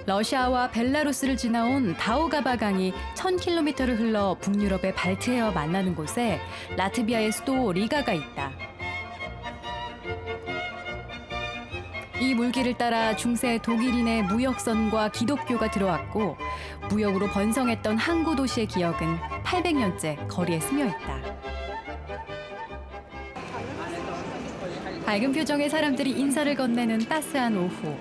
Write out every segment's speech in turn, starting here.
러시아와 벨라루스를 지나온 다우가바강이 1000km를 흘러 북유럽의 발트해와 만나는 곳에 라트비아의 수도 리가가 있다. 이 물길을 따라 중세 독일인의 무역선과 기독교가 들어왔고 무역으로 번성했던 항구 도시의 기억은 800년째 거리에 스며 있다. 밝은 표정의 사람들이 인사를 건네는 따스한 오후.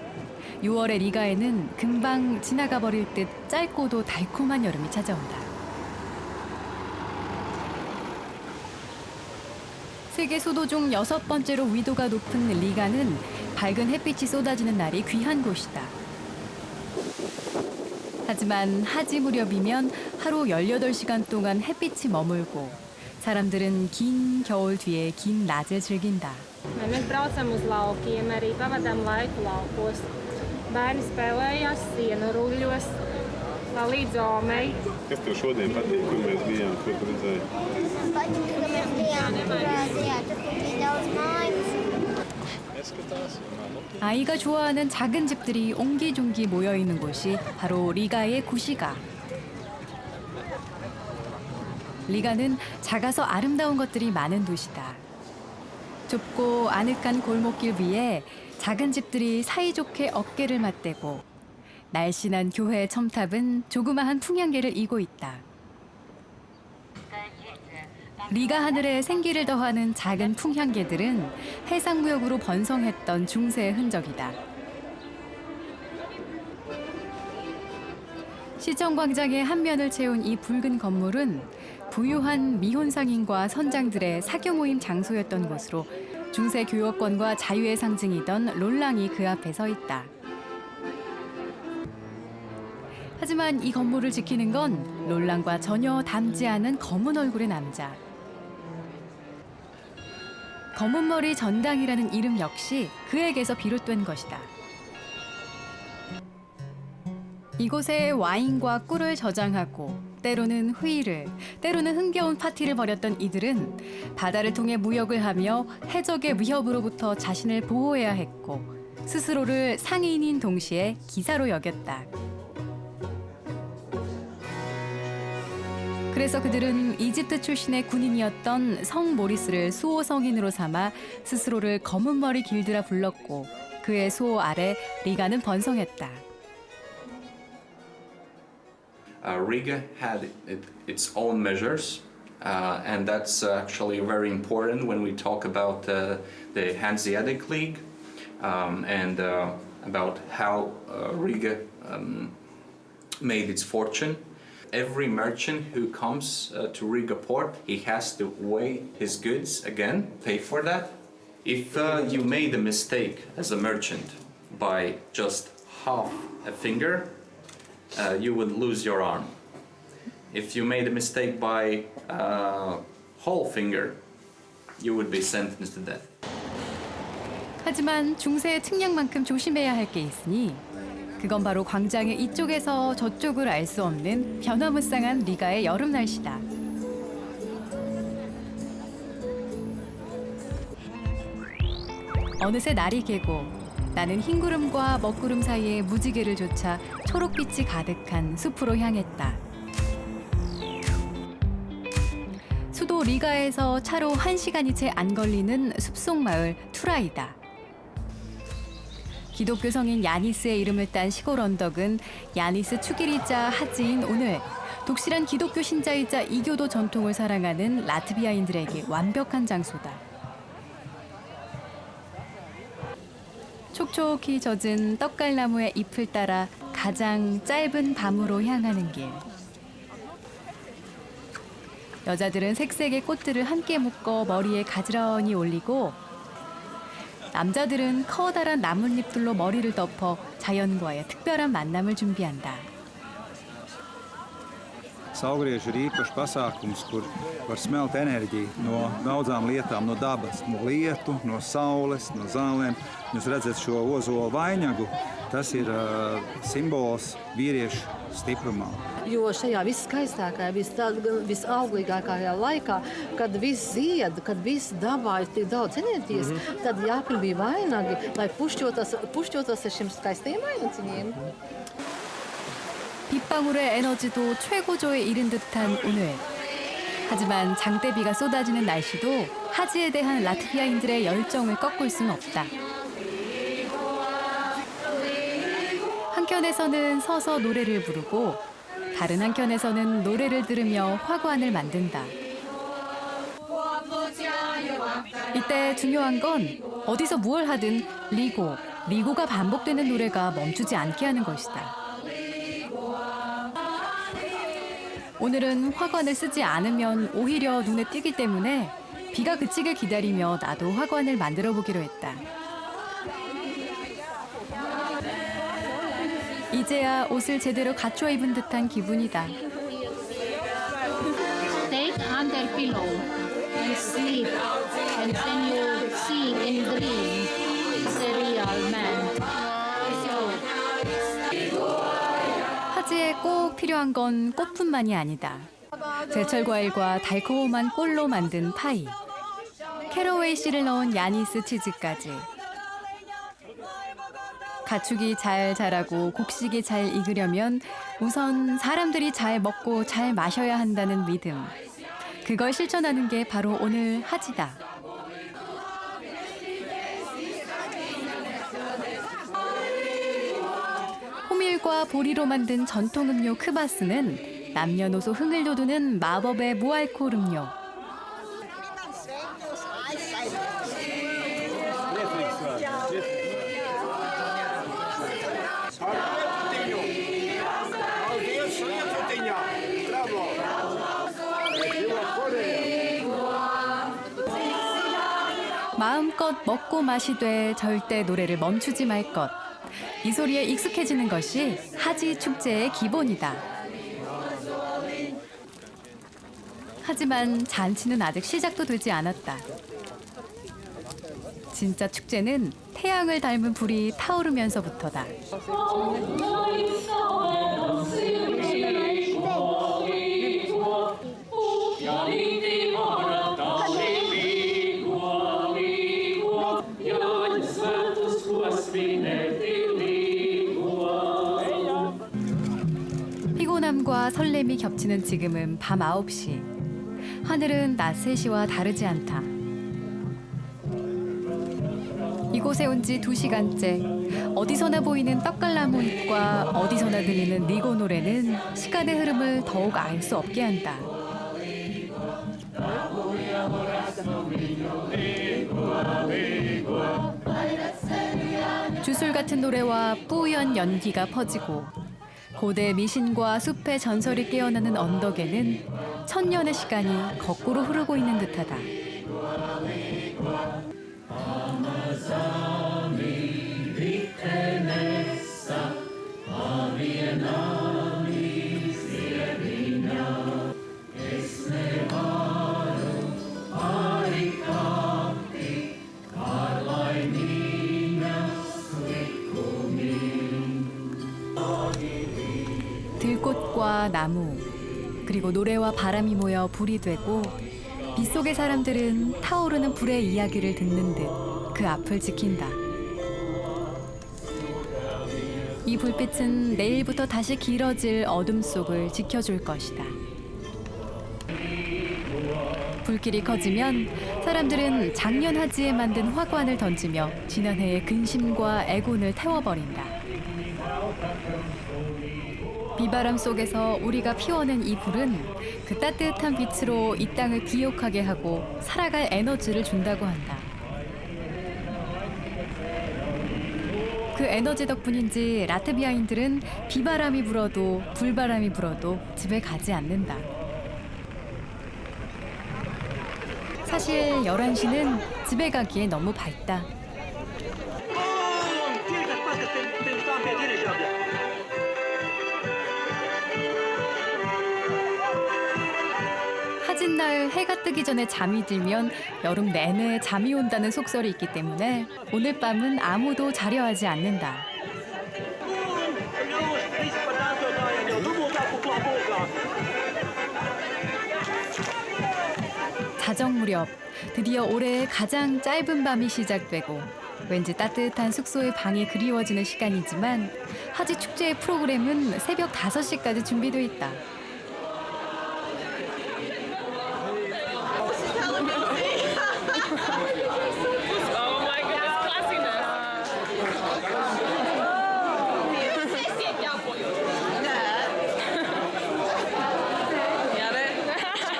6월의 리가에는 금방 지나가 버릴 듯 짧고도 달콤한 여름이 찾아온다. 세계 수도 중 6번째로 위도가 높은 리가는 밝은 햇빛이 쏟아지는 날이 귀한 곳이다. 하지만 하지 무렵이면 하루 18시간 동안 햇빛이 머물고 사람들은 긴 겨울 뒤에 긴 낮을 즐긴다. Mēs braucam uz laukiem, arī pavadām laiku laukos. Bērni spēlējās sienu ruļļos, līdz Omei. Kas tev šodien patīk, kur mēs bijām, ko tu redzēji? Man patīk, ka mēs bijām tur bija daudz mājas. 아이가 좋아하는 작은 집들이 옹기종기 모여있는 곳이 바로 리가의 구시가. 리가는 작아서 아름다운 것들이 많은 도시다. 좁고 아늑한 골목길 위에 작은 집들이 사이좋게 어깨를 맞대고 날씬한 교회의 첨탑은 조그마한 풍향계를 이고 있다. 리가 하늘에 생기를 더하는 작은 풍향계들은 해상무역으로 번성했던 중세의 흔적이다. 시청광장의 한 면을 채운 이 붉은 건물은 부유한 미혼상인과 선장들의 사교 모임 장소였던 곳으로 중세 교역권과 자유의 상징이던 롤랑이 그 앞에 서 있다. 하지만 이 건물을 지키는 건 롤랑과 전혀 닮지 않은 검은 얼굴의 남자. 검은 머리 전당이라는 이름 역시 그에게서 비롯된 것이다. 이곳에 와인과 꿀을 저장하고 때로는 회의를, 때로는 흥겨운 파티를 벌였던 이들은 바다를 통해 무역을 하며 해적의 위협으로부터 자신을 보호해야 했고 스스로를 상인인 동시에 기사로 여겼다. 그래서 그들은 이집트 출신의 군인이었던 성 모리스를 수호 성인으로 삼아 스스로를 검은 머리 길드라 불렀고 그의 수호 아래 리가는 번성했다. Riga had its own measures, and that's actually very important when we talk about the Hanseatic League and about how Riga made its fortune. Every merchant who comes to Riga port, he has to weigh his goods again, pay for that. If you made a mistake as a merchant by just half a finger, you would lose your arm. If you made a mistake by whole finger, you would be sentenced to death. 하지만 중세의 측량만큼 조심해야 할 게 있으니 그건 바로 광장의 이쪽에서 저쪽을 알 수 없는 변화무쌍한 리가의 여름 날씨다. 어느새 날이 개고 나는 흰구름과 먹구름 사이의 무지개를 좇아 초록빛이 가득한 숲으로 향했다. 수도 리가에서 차로 1시간이 채 안 걸리는 숲속 마을 투라이다. 기독교 성인 야니스의 이름을 딴 시골 언덕은 야니스 축일이자 하지인 오늘 독실한 기독교 신자이자 이교도 전통을 사랑하는 라트비아인들에게 완벽한 장소다. 촉촉히 젖은 떡갈나무의 잎을 따라 가장 짧은 밤으로 향하는 길. 여자들은 색색의 꽃들을 함께 묶어 머리에 가지런히 올리고 남자들은 커다란 나뭇잎들로 머리를 덮어 자연과의 특별한 만남을 준비한다. Saulgrieži ir īpašs pasākums, kur var smelt enerģiju no daudzām lietām, no dabas, no lietu, no saules, no zālēm. Jūs redzat šo ozolu vainagu, Tas ir simbols vīriešu stiprumā. Jo šajā viskaistākajā, visauglīgākajā laikā, kad viss zied, kad viss dabā ir tik daudz enerģijas, tad jāpil bija vainagi, lai pušķotos ar šiem skaistajiem vainaciņiem. 빗방울의 에너지도 최고조에 이른 듯한 오늘. 하지만 장대비가 쏟아지는 날씨도 하지에 대한 라트비아인들의 열정을 꺾을 수는 없다. 한켠에서는 서서 노래를 부르고 다른 한켠에서는 노래를 들으며 화관을 만든다. 이때 중요한 건 어디서 무얼 하든 리고가 반복되는 노래가 멈추지 않게 하는 것이다. 오늘은 화관을 쓰지 않으면 오히려 눈에 띄기 때문에 비가 그치길 기다리며 나도 화관을 만들어 보기로 했다. 이제야 옷을 제대로 갖춰 입은 듯한 기분이다. Take under pillow and sleep, and then you see in dream it's a real man. 하지에 꼭 필요한 건 꽃뿐만이 아니다. 제철 과일과 달콤한 꿀로 만든 파이, 캐러웨이 씨를 넣은 야니스 치즈까지. 가축이 잘 자라고 곡식이 잘 익으려면 우선 사람들이 잘 먹고 잘 마셔야 한다는 믿음. 그걸 실천하는 게 바로 오늘 하지다. 호밀과 보리로 만든 전통 음료 크바스는 남녀노소 흥을 돋우는 마법의 무알코올 음료. 마음껏 먹고 마시되 절대 노래를 멈추지 말 것. 이 소리에 익숙해지는 것이 하지 축제의 기본이다. 하지만 잔치는 아직 시작도 되지 않았다. 진짜 축제는 태양을 닮은 불이 타오르면서부터다. 피곤함과 설렘이 겹치는 지금은 밤 9시. 하늘은 낮 3시와 다르지 않다. 이곳에 온 지 2시간째. 어디서나 보이는 떡갈나무 잎과 어디서나 들리는 리고 노래는 시간의 흐름을 더욱 알 수 없게 한다. 주술 같은 노래와 뿌연 연기가 퍼지고 고대 미신과 숲의 전설이 깨어나는 언덕에는 천년의 시간이 거꾸로 흐르고 있는 듯하다. 들꽃과 나무, 그리고 노래와 바람이 모여 불이 되고 빗속의 사람들은 타오르는 불의 이야기를 듣는 듯 그 앞을 지킨다. 이 불빛은 내일부터 다시 길어질 어둠 속을 지켜줄 것이다. 불길이 커지면 사람들은 작년 하지에 만든 화관을 던지며 지난해의 근심과 애곤을 태워버린다. 비바람 속에서 우리가 피워낸 이 불은 그 따뜻한 빛으로 이 땅을 기억하게 하고 살아갈 에너지를 준다고 한다. 그 에너지 덕분인지 라트비아인들은 비바람이 불어도 불바람이 불어도 집에 가지 않는다. 사실 11시는 집에 가기에 너무 밝다. 하진날 해가 뜨기 전에 잠이 들면 여름 내내 잠이 온다는 속설이 있기 때문에 오늘 밤은 아무도 자려 하지 않는다. 저녁 무렵 드디어 올해의 가장 짧은 밤이 시작되고 왠지 따뜻한 숙소의 방이 그리워지는 시간이지만 하지 축제의 프로그램은 새벽 5시까지 준비돼 있다.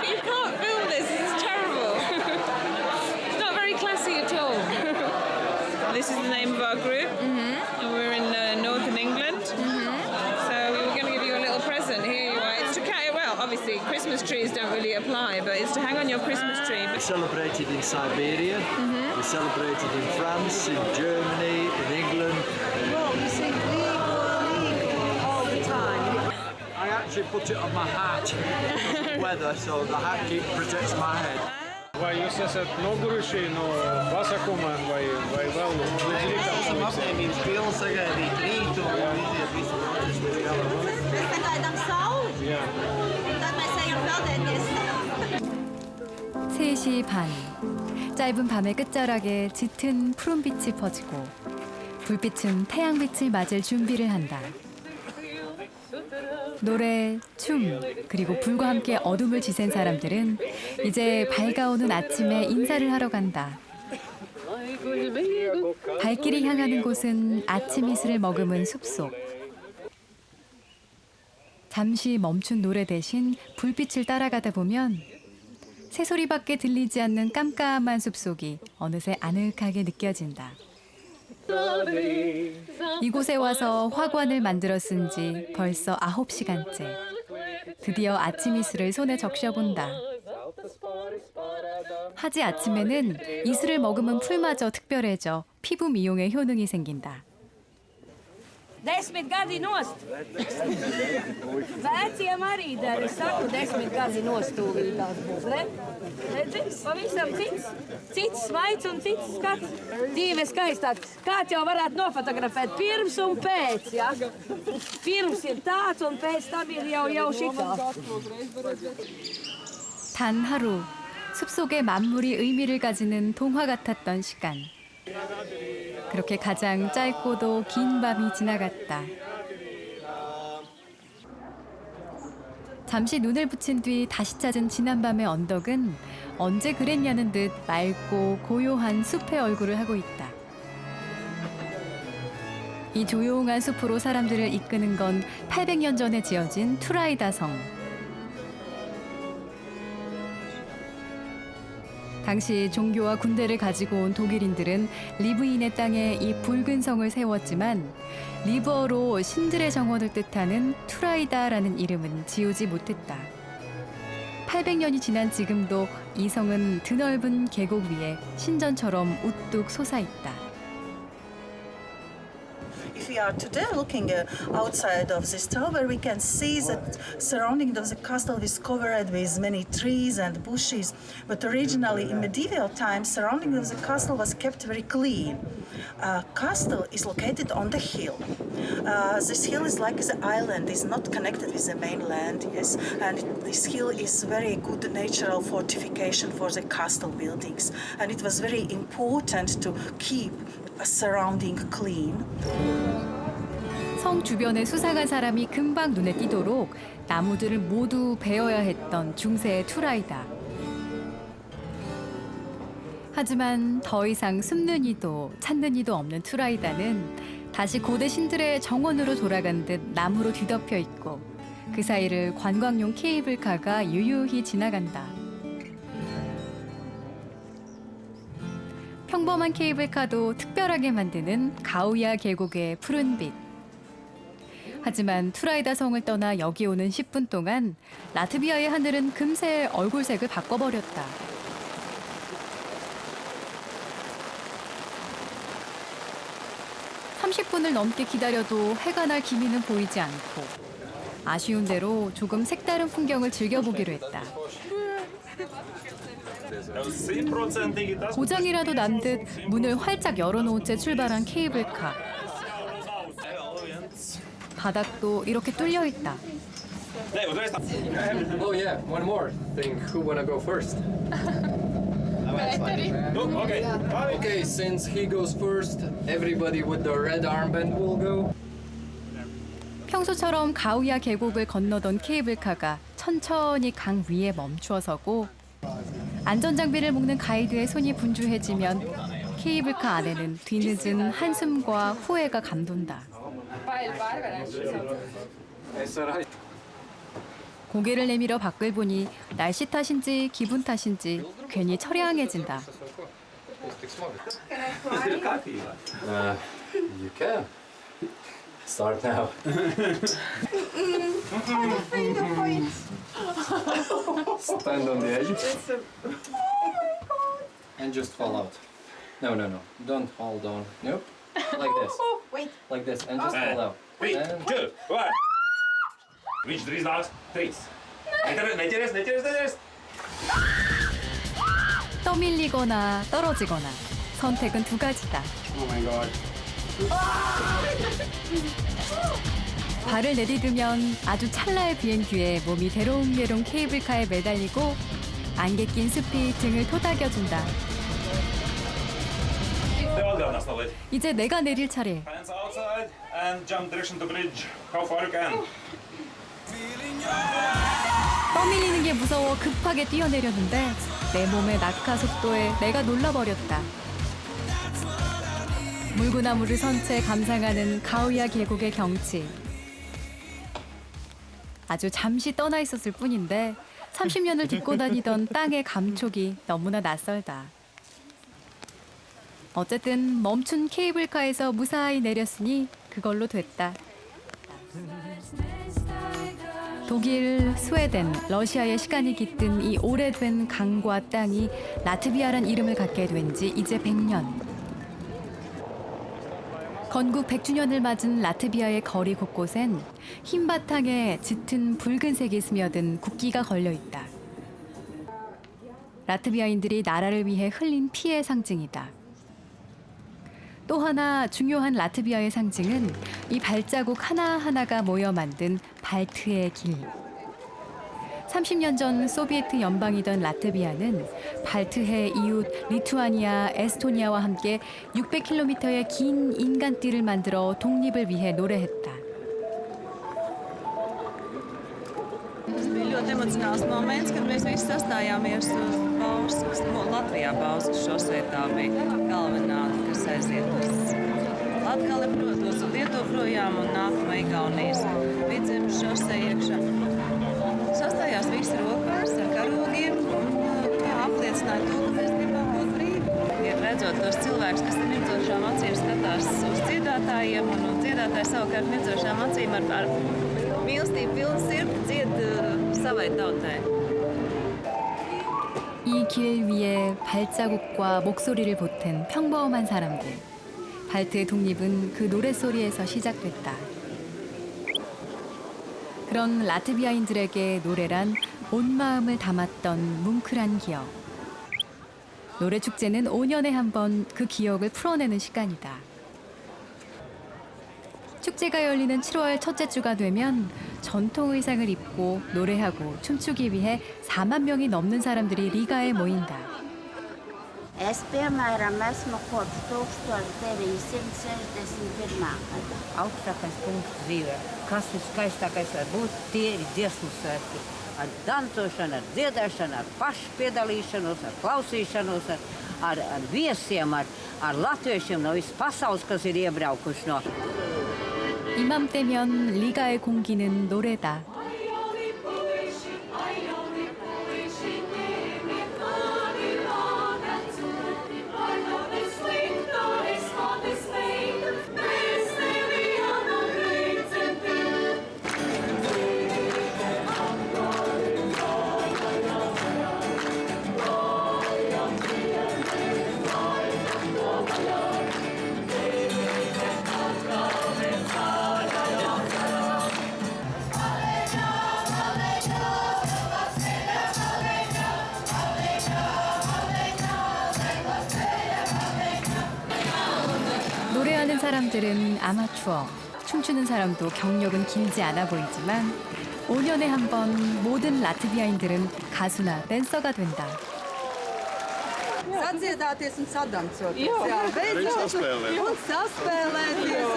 You can't film this. This is terrible. It's not very classy at all. This is the name of our group, and we're in northern England. So we were going to give you a little present. Here you are. It's to carry. Well, obviously Christmas trees don't really apply, but it's to hang on your Christmas tree. We celebrated in Siberia, we celebrated in France, in Germany, in England. Well, you sing legal all the time. I actually put it on my hat, weather, so the hat protects my head. Vai jūs esat noguruši no pasākumiem vai vēl no Esam apņēmības pilni sagaidīt rītu un iziet visu procesu līdz galam. Mēs sagaidām sauli, Jā. tad mēs ejam peldēties. 3시 반. 짧은 밤의 끝자락에 짙은 푸른빛이 퍼지고 불빛은 태양빛을 맞을 준비를 한다. 노래, 춤, 그리고 불과 함께 어둠을 지샌 사람들은 이제 밝아오는 아침에 인사를 하러 간다. 발길이 향하는 곳은 아침 이슬을 머금은 숲속. 잠시 멈춘 노래 대신 불빛을 따라가다 보면 새소리밖에 들리지 않는 깜깜한 숲속이 어느새 아늑하게 느껴진다. 이곳에 와서 화관을 만들어 쓴 지 벌써 9시간째. 드디어 아침 이슬을 손에 적셔본다. 하지 아침에는 이슬을 머금은 풀마저 특별해져 피부 미용에 효능이 생긴다. 10 gadi nost. Veciem arī der. Es saku, 10 gadi nost tūlītās būs, ne? Redzi, pavisam cits smaids un cits skats. Dzīve skaistāk. Kāds jau varētu nofotografēt pirms un pēc, ja? Pirms ir tāds un pēc tam ir jau šitā. 단 하루, 숲속의 만물이 의미를 가지는 동화 같았던 시간. 그렇게 가장 짧고도 긴 밤이 지나갔다. 잠시 눈을 붙인 뒤 다시 찾은 지난밤의 언덕은 언제 그랬냐는 듯 맑고 고요한 숲의 얼굴을 하고 있다. 이 조용한 숲으로 사람들을 이끄는 건 800년 전에 지어진 투라이다 성. 당시 종교와 군대를 가지고 온 독일인들은 리브인의 땅에 이 붉은 성을 세웠지만 리브어로 신들의 정원을 뜻하는 투라이다라는 이름은 지우지 못했다. 800년이 지난 지금도 이 성은 드넓은 계곡 위에 신전처럼 우뚝 솟아있다. If we are today looking outside of this tower, we can see that surrounding of the castle is covered with many trees and bushes. But originally, in medieval times, surrounding of the castle was kept very clean. Castle is located on the hill. This hill is like the island, is not connected with the mainland. Yes, and this hill is very good natural fortification for the castle buildings, and it was very important to keep surrounding clean. 성 주변에 수상한 사람이 금방 눈에 띄도록 나무들을 모두 베어야 했던 중세의 투라이다. 하지만 더 이상 숨는 이도 찾는 이도 없는 투라이다는 다시 고대 신들의 정원으로 돌아간 듯 나무로 뒤덮여 있고 그 사이를 관광용 케이블카가 유유히 지나간다. 평범한 케이블카도 특별하게 만드는 가우야 계곡의 푸른 빛. 하지만 투라이다 성을 떠나 여기 오는 10분 동안 라트비아의 하늘은 금세 얼굴색을 바꿔버렸다. (30분을) 넘게 기다려도 해가 날 기미는 보이지 않고 아쉬운 대로 조금 색다른 풍경을 즐겨보기로 했다. 고장이라도 난 듯 문을 활짝 열어놓은 채 출발한 케이블카. 바닥도 이렇게 뚫려 있다. Oh yeah, one more thing. Who wanna go first? Okay, since he goes first, everybody with the red armband will go. 평소처럼 가우야 계곡을 건너던 케이블카가 천천히 강 위에 멈추어서고 안전장비를 묶는 가이드의 손이 분주해지면 케이블카 안에는 뒤늦은 한숨과 후회가 감돈다. 고개를 내밀어 밖을 보니 날씨 탓인지 기분 탓인지 괜히 처량해진다. You can. Start now. Stand on the edge. And just fall out. No. Don't hold on. Nope. Like this. Wait. Like this. And just fall out. 3, And 2, 1. Reach 3 last. 3. 내려서. 떠밀리거나 떨어지거나 선택은 두 가지다. Oh my god. 발을 내디디면 아주 찰나의 비행기에 몸이 대롱대롱 케이블카에 매달리고 안개 낀 숲이 등을 토닥여준다. They all got us now. 이제 내가 내릴 차례. Hands outside and jump direction to bridge. How far you can. 떠밀리는 게 무서워 급하게 뛰어내렸는데 내 몸의 낙하 속도에 내가 놀라버렸다. 물구나무를 선 채 감상하는 가우야 계곡의 경치. 아주 잠시 떠나 있었을 뿐인데 30년을 딛고 다니던 땅의 감촉이 너무나 낯설다. 어쨌든 멈춘 케이블카에서 무사히 내렸으니 그걸로 됐다. 독일, 스웨덴, 러시아의 시간이 깃든 이 오래된 강과 땅이 라트비아란 이름을 갖게 된 지 이제 100년. 건국 100주년을 맞은 라트비아의 거리 곳곳엔 흰 바탕에 짙은 붉은색이 스며든 국기가 걸려 있다. 라트비아인들이 나라를 위해 흘린 피의 상징이다. 또 하나 중요한 라트비아의 상징은 이 발자국 하나하나가 모여 만든 발트의 길. 30년 전 소비에트 연방이던 라트비아는 발트해 이웃 리투아니아, 에스토니아와 함께 600km의 긴 인간띠를 만들어 독립을 위해 노래했다. Tas bija ļoti emocionāls moments, kad mēs visi sastājāmies uz Bauskas, Latvijā Bauskas šosei. Tā bija galvenā, kas aiziet uz Latgali, protams, un Lietuvu projām un nākamā Igaunijas Vidzemes šosei iekšā. Sastājās visi rokās ar karogiem un apliecināja to, ka mēs gribam būt brīvi. Ja redzot tos cilvēkus, kas ar mirdzošām acīm skatās uz dziedātājiem, un dziedātāji savukārt mirdzošām acīm ar mīlestību pilnu sirdi dzied savai tautai. 이 길 위에 발자국과 목소리를 보탠 평범한 사람들. 발트의 독립은 그 노랫소리에서 시작됐다. 그런 라트비아인들에게 노래란 온 마음을 담았던 뭉클한 기억. 노래 축제는 5년에 한 번 그 기억을 풀어내는 시간이다. 축제가 열리는 7월 첫째 주가 되면 전통 의상을 입고 노래하고 춤추기 위해 4만 명이 넘는 사람들이 리가에 모인다. Es, piemēram, esmu kopš 1961. gada. Augstākais punkts dzīvē. Kas ir skaistākais var būt? Tie ir dziesmu svētki. Ar dancošanu, ar dziedāšanu, ar pašu piedalīšanos, ar klausīšanos, ar viesiem, ar latviešiem no visas pasaules, kas ir iebraukuši no. 이맘때면 리가의 공기는 노래다. 노래하는 사람들은 아마추어, 춤추는 사람도 경력은 길지 않아 보이지만 5년에 한 번 모든 라트비아인들은 가수나 댄서가 된다. Sadziedāties un sadancoties. Jā. Beidzot. saspēlēt. Un saspēlēties.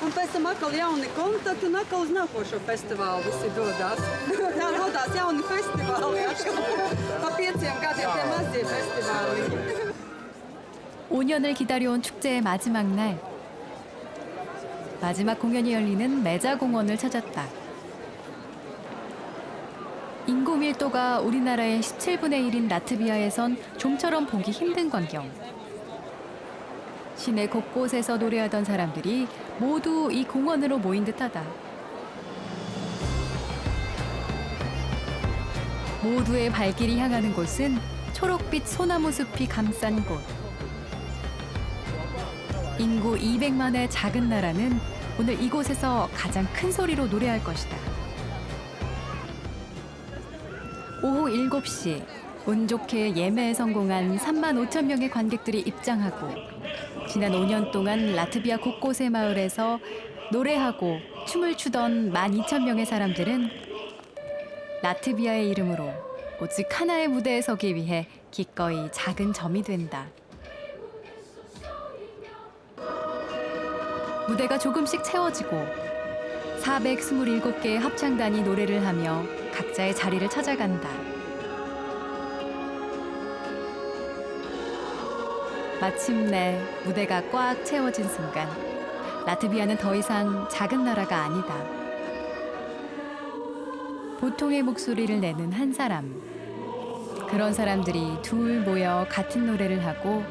Un pēc tam atkal jauni kontakti un atkal uz nākošo festivālu visi dodas. Tā rodās jauni festivāli. Pa 5 gadiem tie mazie festivāli. 5년을 기다려온 축제의 마지막 날. 마지막 공연이 열리는 매자공원을 찾았다. 인구 밀도가 우리나라의 17분의 1인 라트비아에선 좀처럼 보기 힘든 광경. 시내 곳곳에서 노래하던 사람들이 모두 이 공원으로 모인 듯하다. 모두의 발길이 향하는 곳은 초록빛 소나무 숲이 감싼 곳. 인구 200만의 작은 나라는 오늘 이곳에서 가장 큰 소리로 노래할 것이다. 오후 7시, 운 좋게 예매에 성공한 3만 5천 명의 관객들이 입장하고 지난 5년 동안 라트비아 곳곳의 마을에서 노래하고 춤을 추던 12,000명의 사람들은 라트비아의 이름으로 오직 하나의 무대에 서기 위해 기꺼이 작은 점이 된다. 무대가 조금씩 채워지고 427개의 합창단이 노래를 하며 각자의 자리를 찾아간다. 마침내 무대가 꽉 채워진 순간 라트비아는 더 이상 작은 나라가 아니다. 보통의 목소리를 내는 한 사람. 그런 사람들이 둘 모여 같은 노래를 하고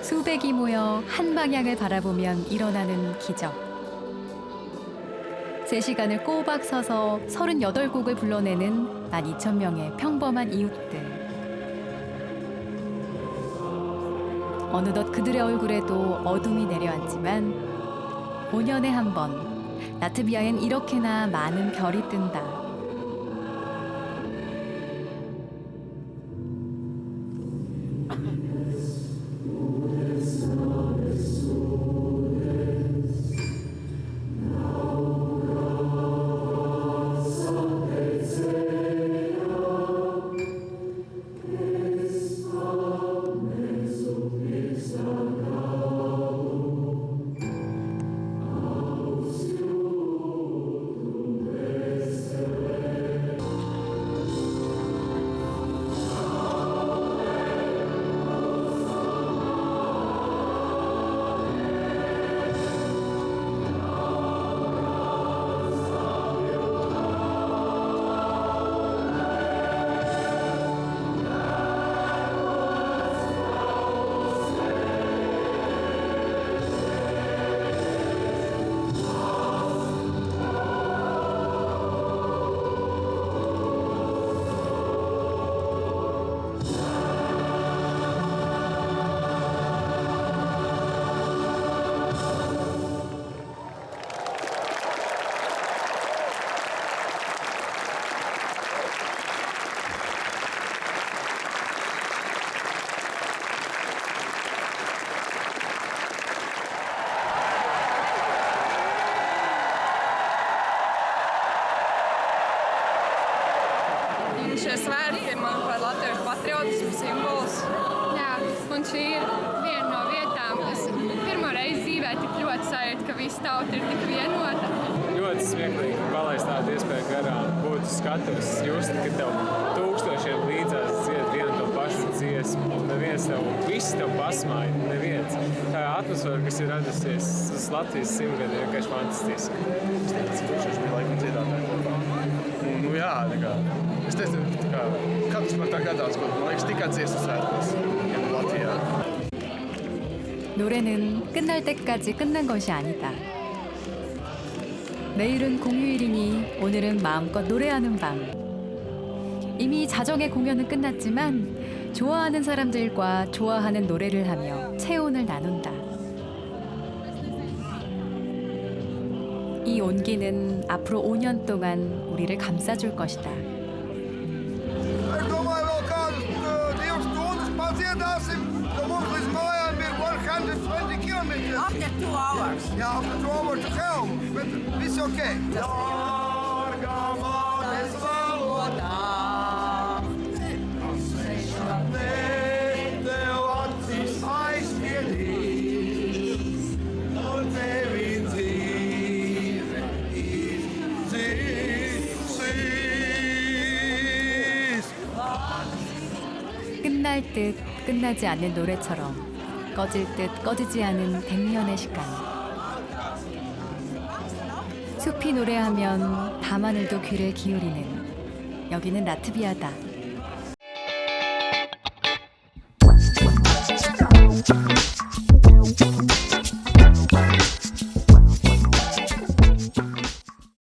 수백이 모여 한 방향을 바라보면 일어나는 기적. 3시간을 꼬박 서서 38곡을 불러내는 12,000명의 평범한 이웃들. 어느덧 그들의 얼굴에도 어둠이 내려앉지만 5년에 한 번 라트비아엔 이렇게나 많은 별이 뜬다. Šie svētki ir, manuprāt, latviešu patriotismu simbols. Jā, un šī ir viena no vietām, kas pirmo reizi dzīvē tik ļoti sajūt, ka visa tauta ir tik vienota. Ļoti smieklīgi palaist tādu iespēju garām, būt skatus, just, ka tev tūkstošiem līdzās dzied vienu to pašu dziesmu. Neviens tev, viss tev pasmāja, neviens. Tā atmosfēra, kas ir radusies uz Latvijas simtgadi, ir vienkārši fantastiska. Es teicu, tūkstoši bija laikam dziedātāji kopā. Nu jā, tā kā, es teicu, tā kā, katrs par tā gadās, ko, man liekas, tikai dziesmu svētkos Latvijā. 노래는 끝날 때까지 끝난 것이 아니다. 내일은 공휴일이니 오늘은 마음껏 노래하는 밤. 이미 자정의 공연은 끝났지만 좋아하는 사람들과 좋아하는 노래를 하며 체온을 나눈다. 이 온기는 앞으로 5년 동안 우리를 감싸줄 것이다. Es domāju, vēl kādas 2 stundas padziedāsim, tad mums līdz mājām ir 120 kilometers. After 2 hours. Jā, after 2 hours to home, bet viss okay. Valodā. 끝날 듯 끝나지 않는 노래처럼 꺼질 듯 꺼지지 않은 100년의 시간. 숲이 노래하면 밤하늘도 귀를 기울이는 여기는 라트비아다.